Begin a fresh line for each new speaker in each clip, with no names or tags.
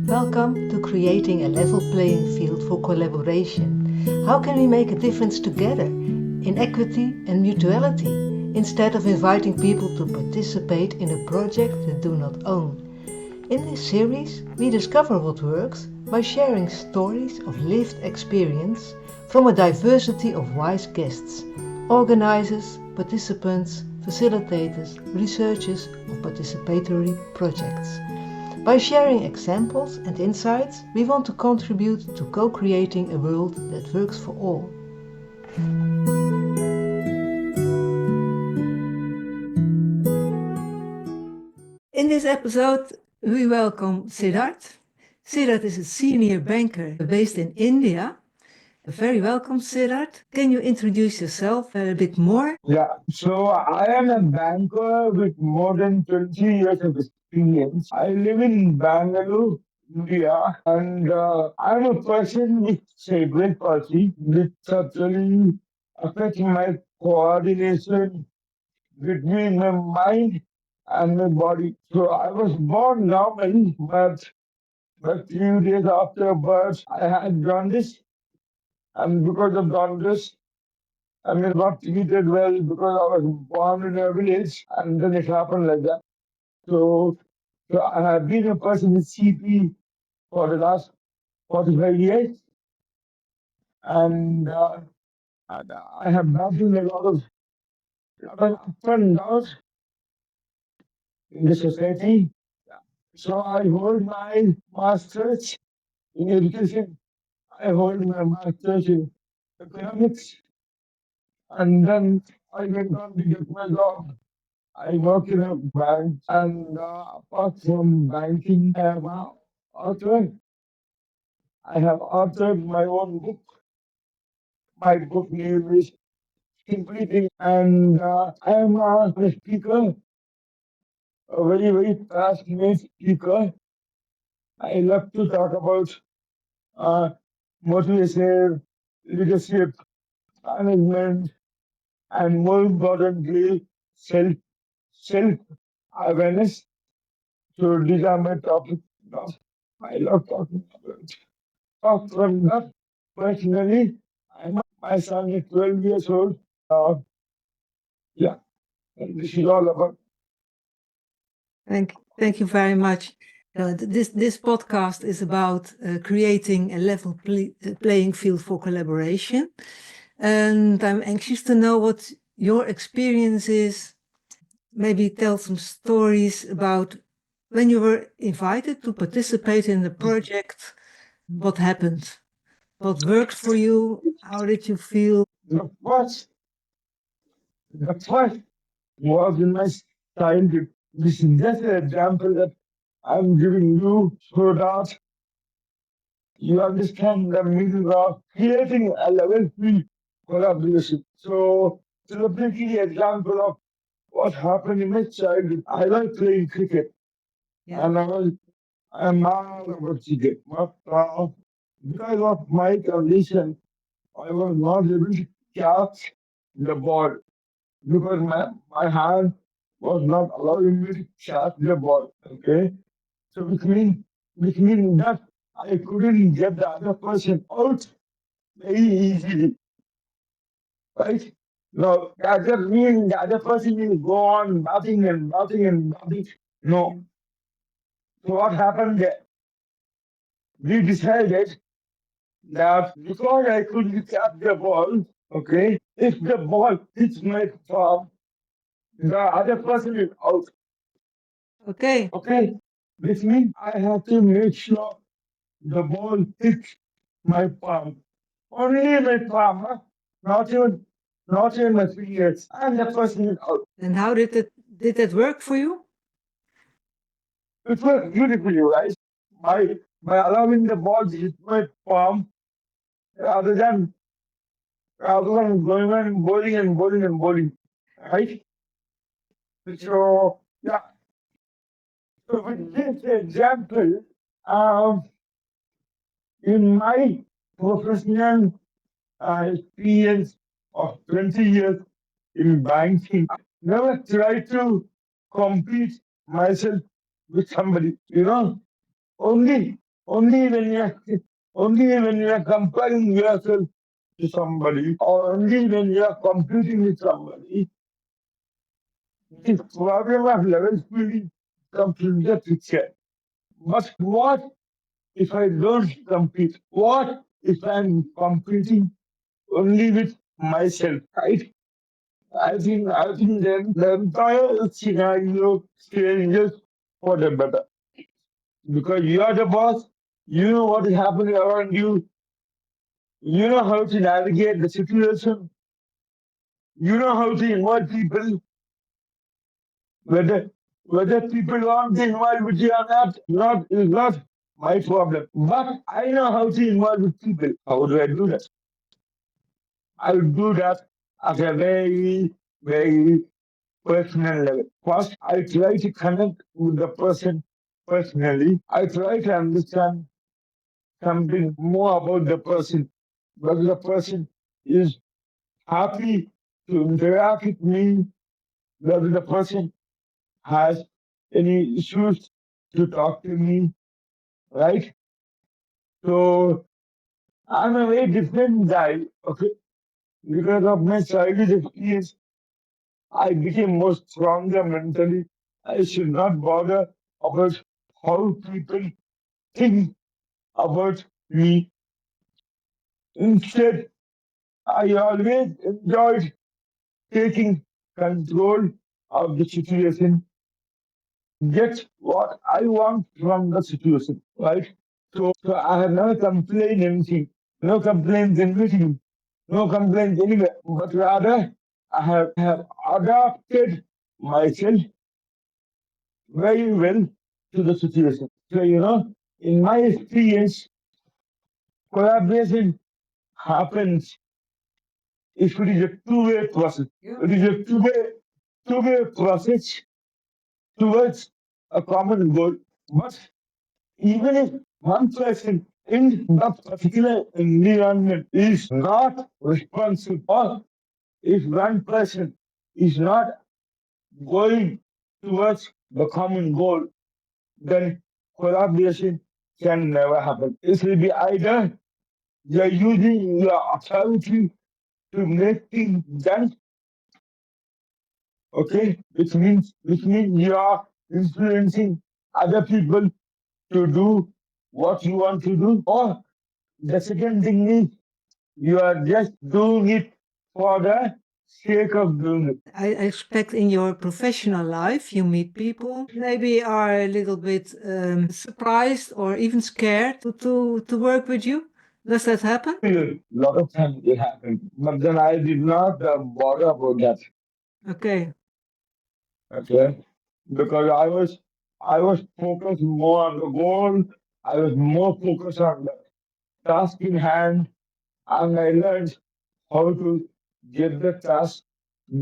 Welcome to Creating a Level Playing Field for Collaboration. How can we make a difference together in equity and mutuality instead of inviting people to participate in a project they do not own? In this series, we discover what works by sharing stories of lived experience from a diversity of wise guests, organizers, participants, facilitators, researchers of participatory projects. By sharing examples and insights, we want to contribute to co-creating a world that works for all. In this episode, we welcome Siddharth. Siddharth is a senior banker based in India. Very welcome, Siddharth. Can you introduce yourself a bit more?
Yeah, so I am a banker with more than 20 years of experience. I live in Bangalore, India, and I'm a person with cerebral palsy, which actually affects my coordination between my mind and my body. So I was born normal, but a few days after birth, I had jaundice, and because of jaundice, I mean, not treated well because I was born in a village and then it happened like that. So, so I have been a person with CP for the last 45 years and I have battled a lot of ups and downs in the society. So I hold my master's in education, I hold my master's in economics, and then I went on to get my job. I work in a bank, and apart from banking, author. I have authored my own book. My book name is Simply Think, and I am a speaker, a very passionate speaker. I love to talk about uh, motivation, leadership, management, and more importantly, self self awareness. So these are my topics. I love talking about. Apart from that, personally, my son is 12 years old. Yeah, and this is all about.
Thank you very much. This podcast is about creating a level playing field for collaboration, and I'm anxious to know what your experience is. Maybe tell some stories about when you were invited to participate in the project. What happened? What worked for you? How did you feel?
The first, the first was in my childhood. This is just an example that I'm giving you so that you understand the meaning of creating a level field collaboration. So, celebrating an example of what happened in my childhood. I like playing cricket,
Yeah.
and I'm mad about cricket. But because of my condition, I was not able to catch the ball because my hand was not allowing me to catch the ball. Okay, so which means that I couldn't get the other person out very easily, right? No, that doesn't mean the other person will go on batting and batting and batting. No. So what happened there? We decided that because I couldn't catch the ball, okay, if the ball hits my palm, the other person is out.
Okay.
Okay, which means I have to make sure the ball hits my palm. Only my palm, huh? not even not even my fingers, and the person is out.
And how did that work for you?
It worked beautifully, right? By allowing the ball to hit my palm rather than rather than going on and bowling and bowling and bowling, right? So yeah, so with this example, um, in my professional experience of 20 years in banking, never try to compete myself with somebody, only Only when you're comparing yourself to somebody, or only when you're competing with somebody, this problem of level fielding comes into the picture. But what if I don't compete? What if I'm competing only with myself, right? I think then the entire scenario changes for the better. Because you are the boss, you know what is happening around you know how to navigate the situation, you know how to involve people, whether whether people want to involve with you or not my problem. But I know how to involve with people. How do I do that? I would do that at a very, very personal level. First, I try to connect with the person personally. I try to understand something more about the person, whether the person is happy to interact with me, whether the person has any issues to talk to me, right? So I'm a very different guy, okay? Because of my childhood experience, I became more stronger mentally. I should not bother about how people think about me. Instead, I always enjoyed taking control of the situation, get what I want from the situation, right? So I have never complained anything, no complaints in meeting, no complaints anywhere, but rather I have adapted myself very well to the situation. So, in my experience, collaboration happens if it is a two-way process. It is a two-way process towards a common goal. But even if one person in that particular environment is not responsible, or if one person is not going towards the common goal, then collaboration can never happen. It will be either you're using your authority to make things done, okay, which means you are influencing other people to do what you want to do, or the second thing is you are just doing it for the sake of doing it.
I expect in your professional life you meet people maybe are a little bit surprised or even scared to work with you. Does that happen?
A lot of times it happened, but then I did not bother about that.
Okay.
Okay, because I was focused more on the goal. I was more focused on the task in hand, and I learned how to get the task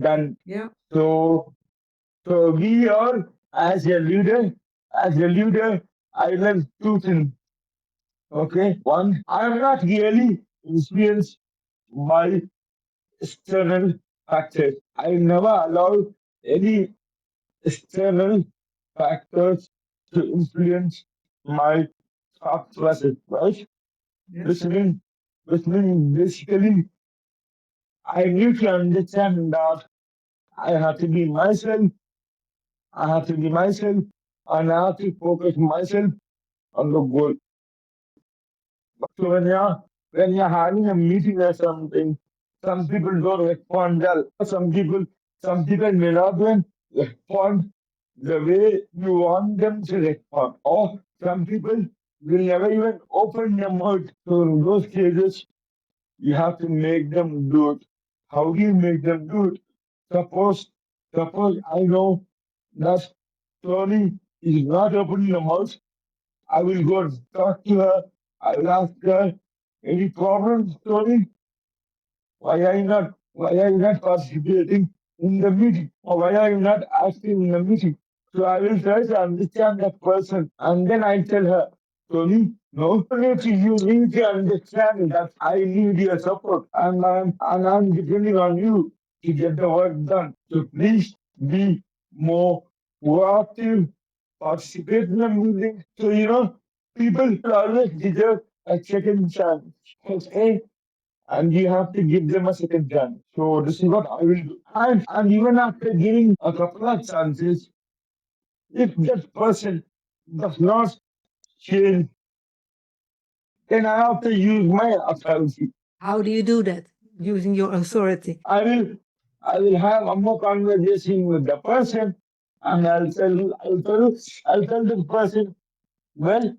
done.
Yeah.
So, so we all, as a leader, I learned two things. Okay, one, I am not really influenced by external factors. I never allow any external factors to influence my thought process, right?
Yeah.
Which means basically I need to understand that I have to be myself, I have to be myself, and I have to focus myself on the goal. So when you're having a meeting or something, some people don't respond well. Some people may not even respond the way you want them to respond. Or some people will never even open their mouth. So in those cases, you have to make them do it. How do you make them do it? Suppose, suppose I know that Tony is not opening the mouth. I will go and talk to her. I will ask her, any problems, Tony? Why are you not participating in the meeting? Or why are you not acting in the meeting? So I will try to understand that person, and then I tell her, Tony, no, you need to understand that I need your support, and I'm depending on you to get the work done. So please be more proactive, participate in the meeting. So People always deserve a second chance. Okay? And you have to give them a second chance. So this is what I will do. And even after giving a couple of chances, if that person does not change, then I have to use my authority.
How do you do that? Using your authority.
I will have one more conversation with the person, and I'll tell the person, well,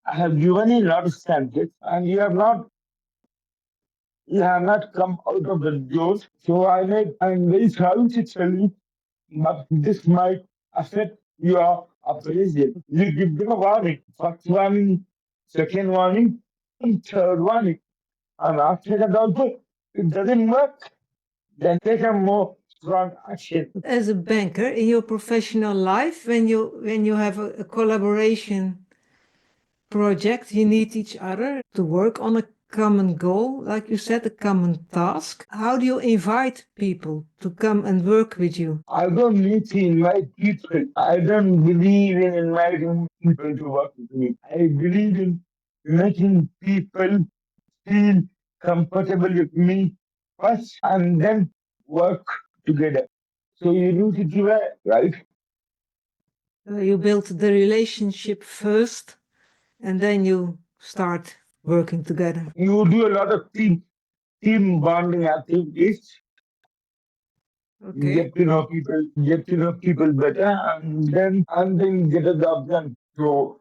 I have given you a lot of chances, and you have not come out of the doors. So I'm very sorry to tell you, but this might affect your appraisal. You give them a warning, first warning, second warning, and third warning. And after that also, it doesn't work, then take a more strong action.
As a banker in your professional life, when you have a collaboration project, you need each other to work on a common goal, like you said, a common task. How do you invite people to come and work with you?
I don't need to invite people. I don't believe in inviting people to work with me. I believe in making people feel comfortable with me first and then work together. So you need to do that, right?
You build the relationship first, and then you start working together.
You do a lot of team bonding activities,
Okay.
get to know people better, and then get a job done. So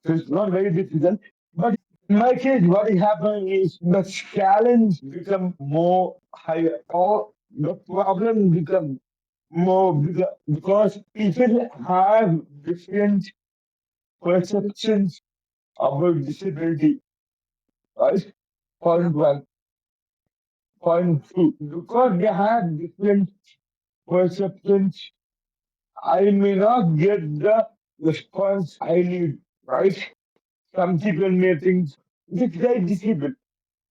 it's not very difficult. But in my case, what is happening is the challenge become more higher, or the problem become more bigger because people have different perceptions about disability. Right? Point one, point two. Because they have different perceptions, I may not get the response I need, right? Some people may think this guy is disabled.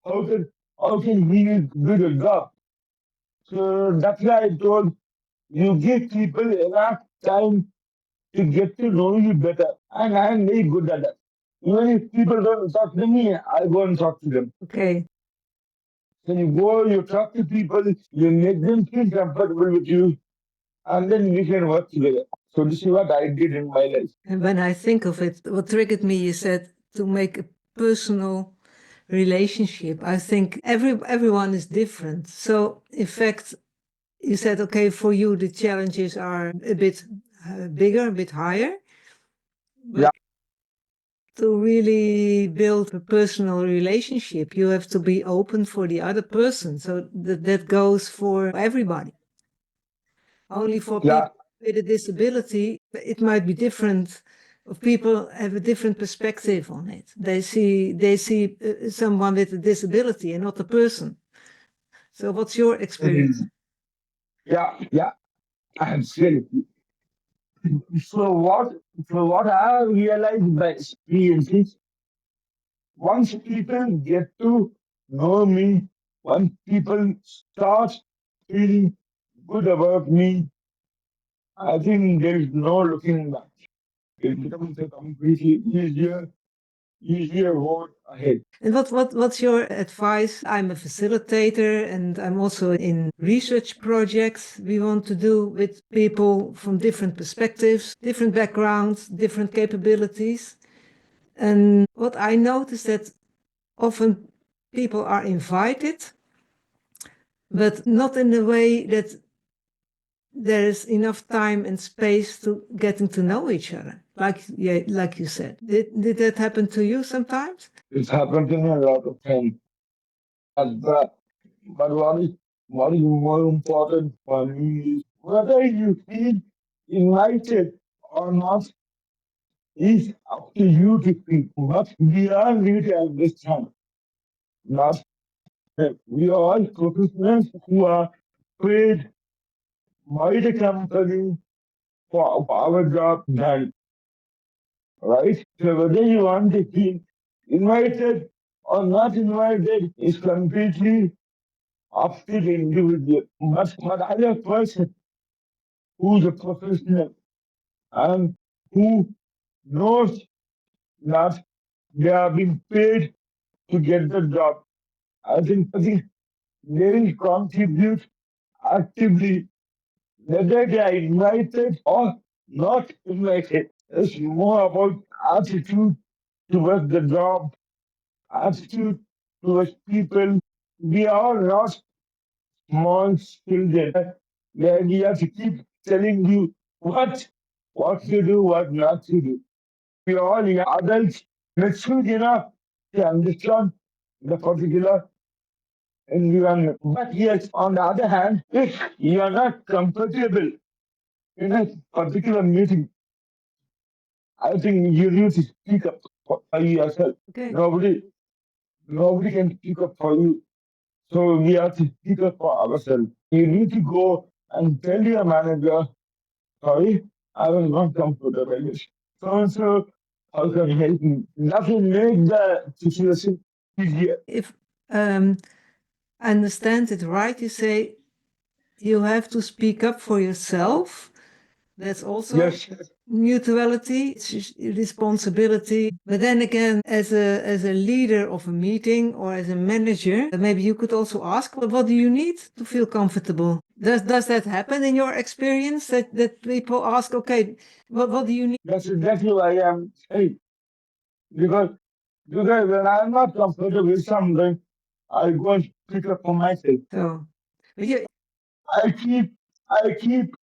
How can how can he do the job? So that's why I told you give people enough time to get to know you better. And I'm very good at that. Even if people don't talk to me, I go and talk to them.
Okay.
So you go, you talk to people, you make them feel comfortable with you, and then we can work together. So this is what I did in my life.
And when I think of it, what triggered me, you said to make a personal relationship. I think everyone is different. So in fact, you said, okay, for you the challenges are a bit bigger, a bit higher.
Yeah.
To really build a personal relationship, you have to be open for the other person. So that goes for everybody. Only for
Yeah.
people with a disability, it might be different. People have a different perspective on it. They see someone with a disability and not a person. So what's your experience?
Yeah, absolutely. So what so what I realized by experience is once people get to know me, once people start feeling good about me, I think there is no looking back. It becomes a completely easier road ahead.
And what's your advice? I'm a facilitator and I'm also in research projects we want to do with people from different perspectives, different backgrounds, different capabilities. And what I noticed that often people are invited, but not in the way that there's enough time and space to getting to know each other. Like you said. Did that happen to you sometimes?
It's happened to me a lot of times. But but what is more important for me is whether you feel invited or not is up to you to think. But we all need to understand that we are all professionals who are paid by the company for our job done, right? So whether you want to feel invited or not invited is completely up to the individual. But other person who's a professional and who knows that They are being paid to get the job. I think they will contribute actively, whether they are invited or not invited. It's more about attitude towards the job, attitude towards people. We are not small children where we have to keep telling you what to do, what not to do. We are all young adults, mature enough to understand the particular environment. But yes, on the other hand, if you are not comfortable in a particular meeting, I think you need to speak up for yourself.
Okay.
Nobody can speak up for you. So we have to speak up for ourselves. You need to go and tell your manager, sorry, I was not comfortable with this. So how can you help me? That will make the situation easier.
If I understand it right, you say you have to speak up for yourself. That's also
Yes,
mutuality, responsibility. But then again, as a leader of a meeting or as a manager, maybe you could also ask, well, what do you need to feel comfortable? Does that happen in your experience that people ask, okay, what do you need?
that's exactly why I am saying. Because when I'm not comfortable with something, I go and speak up for myself.
So, but you,
I keep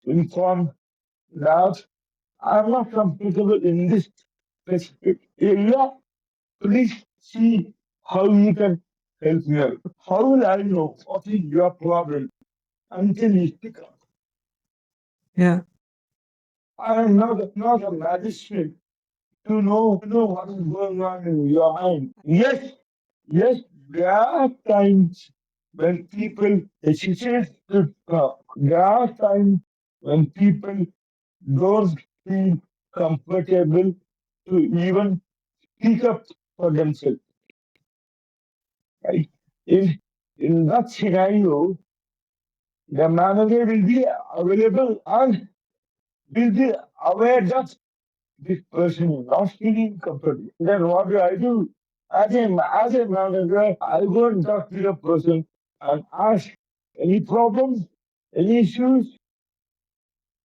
informed that I'm not comfortable in this specific area. Please see how you can help me out. How will I know what is your problem until you speak up?
yeah.
I am not a magistrate to know what is going on in your mind. Yes, there are times when people hesitate to talk. There are times when people don't feel comfortable to even speak up for themselves. Right? In in that scenario, the manager will be available and will be aware that this person is not feeling comfortable. Then what do? As a manager, I go and talk to the person and ask any problems, any issues,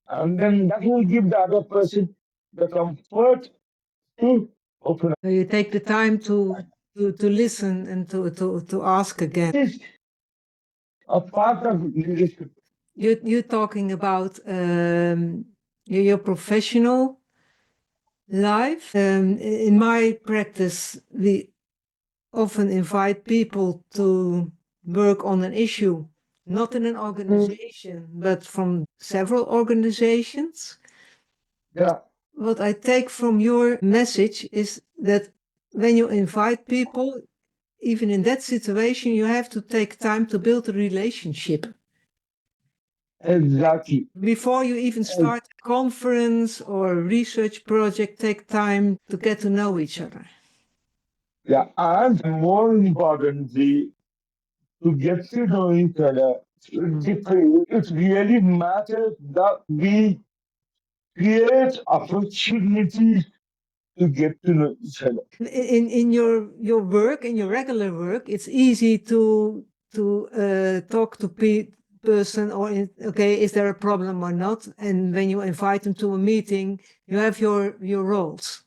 and then that will give the other person the comfort to open up.
So you take the time to listen and to ask again.
This is a part of leadership.
You're talking about your professional life. In my practice, we often invite people to work on an issue, not in an organization, but from several organizations.
Yeah,
What I take from your message is that when you invite people, even in that situation, you have to take time to build a relationship.
exactly.
Before you even start a conference or a research project, take time to get to know each other.
Yeah, and more importantly, to get to know each other, it really matters that we create opportunities to get to know each other.
In your work, in your regular work, it's easy to talk to person or okay, is there a problem or not? And when you invite them to a meeting, you have your roles.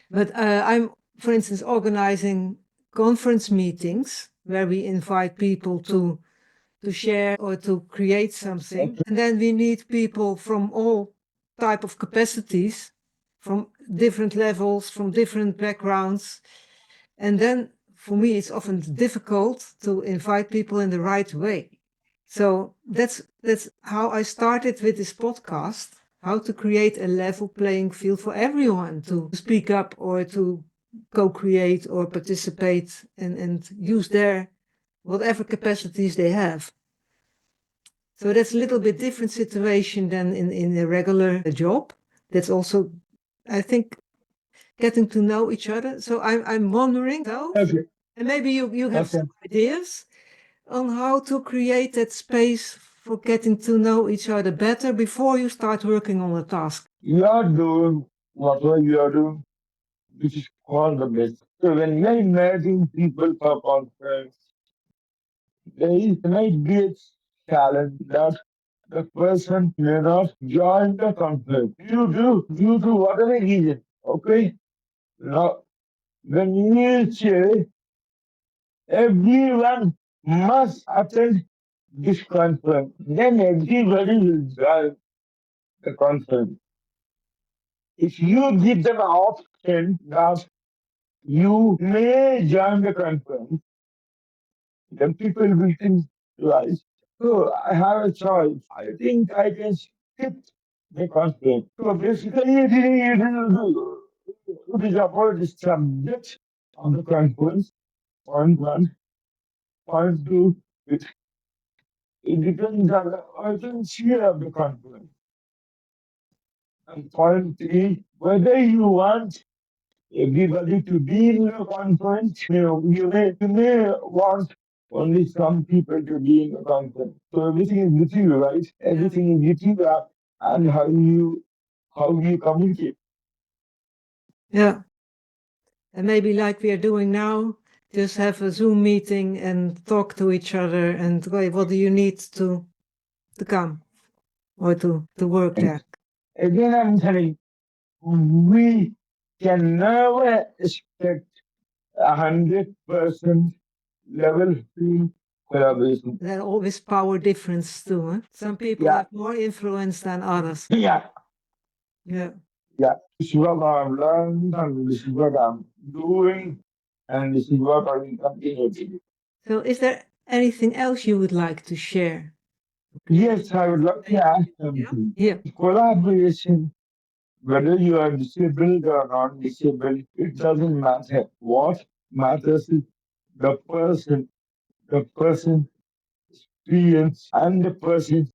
But I'm, for instance, organizing conference meetings where we invite people to share or to create something. And then we need people from all type of capacities, from different levels, from different backgrounds. And then for me, it's often difficult to invite people in the right way. So that's how I started with this podcast, how to create a level playing field for everyone to speak up or to co-create or participate and use their whatever capacities they have. So that's a little bit different situation than in a regular job. That's also, I think, getting to know each other. So I'm wondering,
Okay.
and maybe you have
Okay.
some ideas on how to create that space for getting to know each other better before you start working on a task.
You are doing whatever you are doing which is called the best. So when we are inviting people for conference, there might be a challenge that the person may not join the conference due to whatever reason. Okay? Now, when you say everyone must attend this conference, then everybody will join the conference. If you give them an option that you may join the conference, then people will think twice. So I have a choice. I think I can skip the conference. So basically, it is about the subject of the conference. Point one. Point two, it depends on the urgency of the conference. And point three, whether you want everybody to be in the conference, you may want only some people to be in the conference. So everything is with you, right? Everything is with you and how you communicate.
Yeah. And maybe like we are doing now, just have a Zoom meeting and talk to each other and wait, what do you need to come or to work there?
Again, I'm telling we can never expect 100% level free collaboration.
There are always power difference too. Huh? Some people
Yeah.
have more influence than others.
Yeah.
Yeah.
Yeah. This is what I've learned and this is what I'm doing and this is what I will continue to do.
So is there anything else you would like to share?
Yes, I would like to ask something.
Yeah.
Collaboration, whether you are disabled or not disabled, it doesn't matter. What matters is the person experience and the person's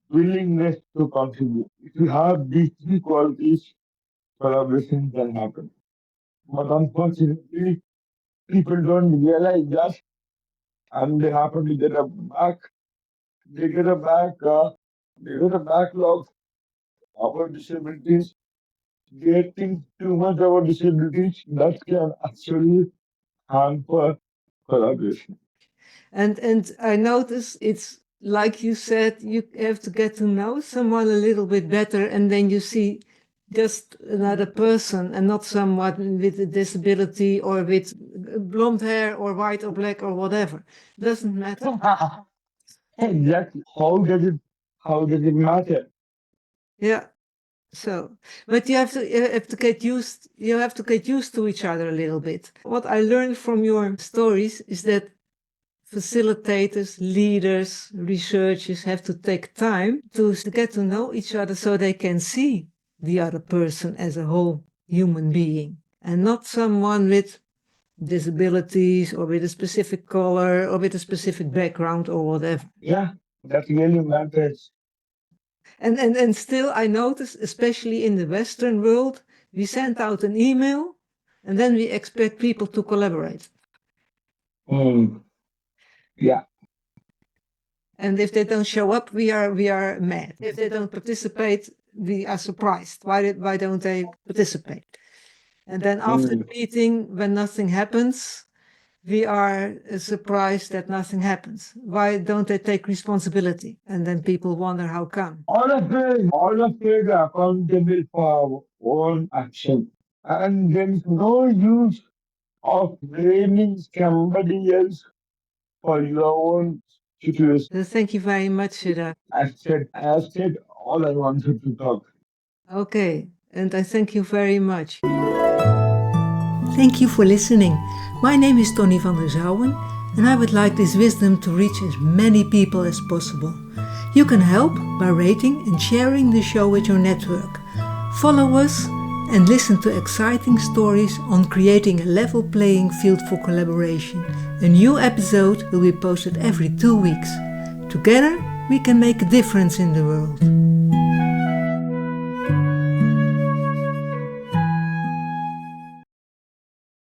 willingness to contribute. If you have these three qualities, collaboration can happen. But unfortunately, people don't realize that and they happen to get a backlog about disabilities, getting too much about disabilities that can actually hamper collaboration.
And I notice it's like you said, you have to get to know someone a little bit better, and then you see just another person and not someone with a disability or with blonde hair or white or black or whatever. Doesn't matter.
Exactly. How does it matter?
Yeah. So, but you have to get used to each other a little bit. What I learned from your stories is that facilitators, leaders, researchers have to take time to get to know each other so they can see the other person as a whole human being and not someone with disabilities or with a specific color or with a specific background or whatever.
Yeah, that really matters.
And still I notice, especially in the Western world, we send out an email and then we expect people to collaborate.
Yeah.
And if they don't show up, we are mad. If they don't participate, we are surprised. Why don't they participate? And then after the meeting, when nothing happens, we are surprised that nothing happens. Why don't they take responsibility? And then people wonder how come.
All of it are accountable for our own action. And there is no use of blaming somebody else for your own situation.
So thank you very much, Siddharth.
I said all I wanted to talk.
Okay, and I thank you very much. Thank you for listening. My name is Tony van der Zouwen, and I would like this wisdom to reach as many people as possible. You can help by rating and sharing the show with your network. Follow us and listen to exciting stories on creating a level playing field for collaboration. A new episode will be posted every 2 weeks. Together, we can make a difference in the world.